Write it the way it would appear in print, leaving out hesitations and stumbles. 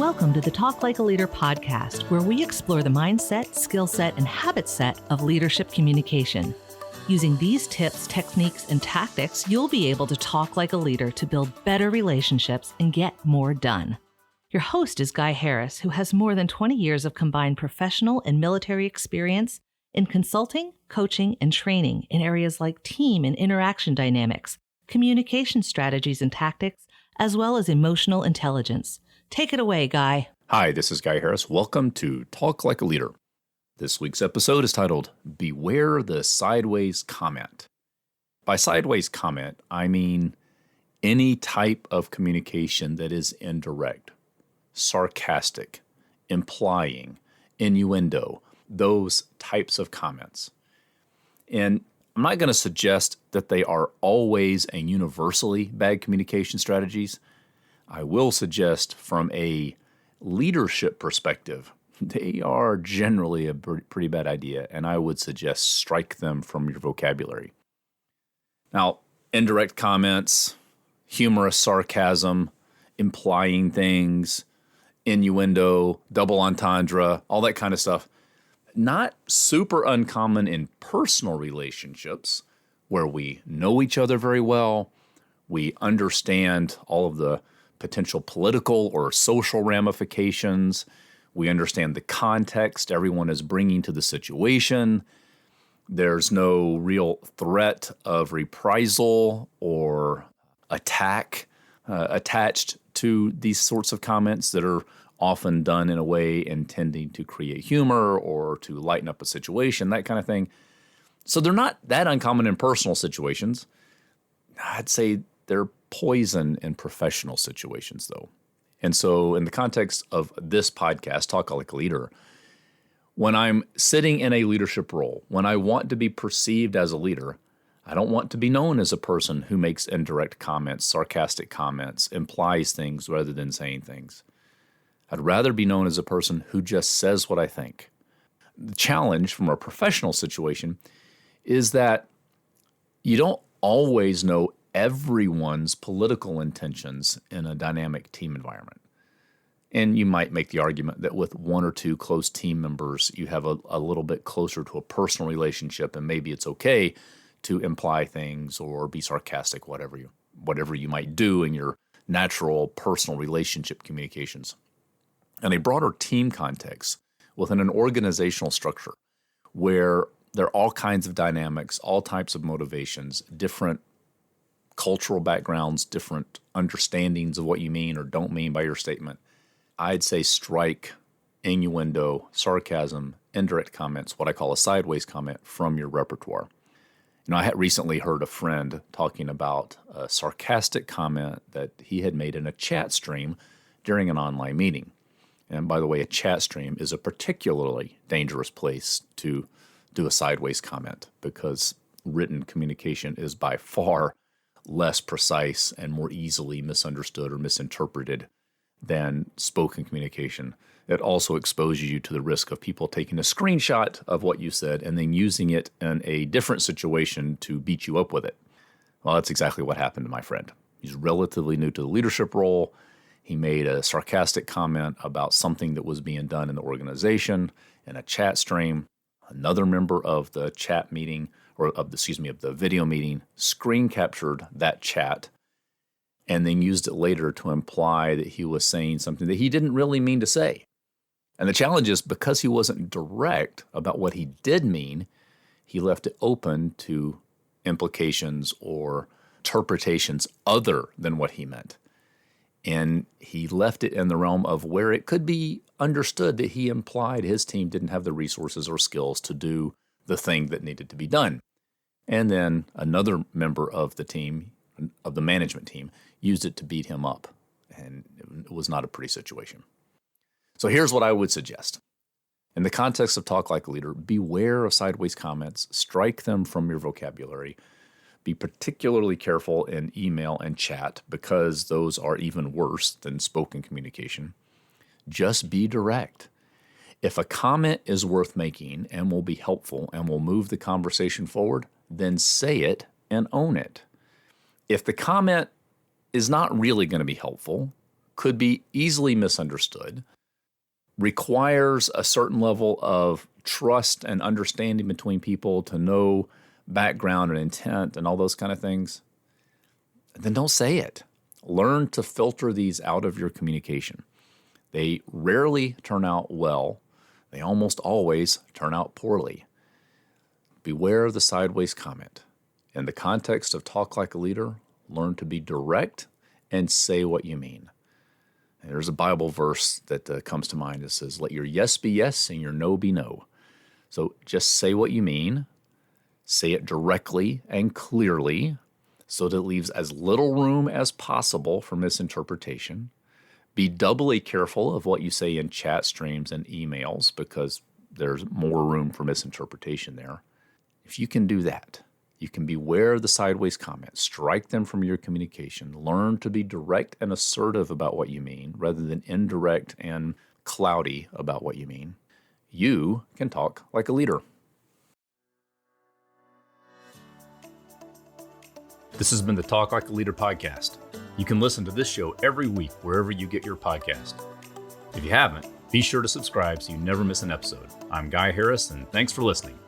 Welcome to the Talk Like a Leader podcast, where we explore the mindset, skill set, and habit set of leadership communication. Using these tips, techniques, and tactics, you'll be able to talk like a leader to build better relationships and get more done. Your host is Guy Harris, who has more than 20 years of combined professional and military experience in consulting, coaching, and training in areas like team and interaction dynamics, communication strategies and tactics, as well as emotional intelligence. Take it away, Guy. Hi, this is Guy Harris. Welcome to Talk Like a Leader. This week's episode is titled, Beware the Sideways Comment. By sideways comment, I mean any type of communication that is indirect, sarcastic, implying, innuendo, those types of comments. And I'm not going to suggest that they are always and universally bad communication strategies. I will suggest from a leadership perspective, they are generally a pretty bad idea, and I would suggest strike them from your vocabulary. Now, indirect comments, humorous sarcasm, implying things, innuendo, double entendre, all that kind of stuff, not super uncommon in personal relationships where we know each other very well, we understand all of the potential political or social ramifications. We understand the context everyone is bringing to the situation. There's no real threat of reprisal or attack attached to these sorts of comments that are often done in a way intending to create humor or to lighten up a situation, that kind of thing. So they're not that uncommon in personal situations. I'd say they're poison in professional situations, though. And so in the context of this podcast, Talk Like a Leader, when I'm sitting in a leadership role, when I want to be perceived as a leader, I don't want to be known as a person who makes indirect comments, sarcastic comments, implies things rather than saying things. I'd rather be known as a person who just says what I think. The challenge from a professional situation is that you don't always know everyone's political intentions in a dynamic team environment. And you might make the argument that with one or two close team members, you have a little bit closer to a personal relationship, and maybe it's okay to imply things or be sarcastic, whatever you might do in your natural personal relationship communications. In a broader team context, within an organizational structure where there are all kinds of dynamics, all types of motivations, different cultural backgrounds, different understandings of what you mean or don't mean by your statement, I'd say strike innuendo, sarcasm, indirect comments, what I call a sideways comment, from your repertoire. I had recently heard a friend talking about a sarcastic comment that he had made in a chat stream during an online meeting. And by the way, a chat stream is a particularly dangerous place to do a sideways comment because written communication is by far less precise and more easily misunderstood or misinterpreted than spoken communication. It also exposes you to the risk of people taking a screenshot of what you said and then using it in a different situation to beat you up with it. Well, that's exactly what happened to my friend. He's relatively new to the leadership role. He made a sarcastic comment about something that was being done in the organization in a chat stream. Another member of the chat meeting, of the video meeting, screen captured that chat and then used it later to imply that he was saying something that he didn't really mean to say. And the challenge is because he wasn't direct about what he did mean, he left it open to implications or interpretations other than what he meant. And he left it in the realm of where it could be understood that he implied his team didn't have the resources or skills to do the thing that needed to be done. And then another member of the team, of the management team, used it to beat him up. And it was not a pretty situation. So here's what I would suggest. In the context of Talk Like a Leader, beware of sideways comments. Strike them from your vocabulary. Be particularly careful in email and chat because those are even worse than spoken communication. Just be direct. If a comment is worth making and will be helpful and will move the conversation forward, then say it and own it. If the comment is not really going to be helpful, could be easily misunderstood, requires a certain level of trust and understanding between people to know background and intent and all those kind of things, then don't say it. Learn to filter these out of your communication. They rarely turn out well. They almost always turn out poorly. Beware of the sideways comment. In the context of Talk Like a Leader, learn to be direct and say what you mean. And there's a Bible verse that comes to mind that says, let your yes be yes and your no be no. So just say what you mean. Say it directly and clearly so that it leaves as little room as possible for misinterpretation. Be doubly careful of what you say in chat streams and emails because there's more room for misinterpretation there. If you can do that, you can beware of the sideways comments, strike them from your communication, learn to be direct and assertive about what you mean rather than indirect and cloudy about what you mean. You can talk like a leader. This has been the Talk Like a Leader podcast. You can listen to this show every week wherever you get your podcast. If you haven't, be sure to subscribe so you never miss an episode. I'm Guy Harris, and thanks for listening.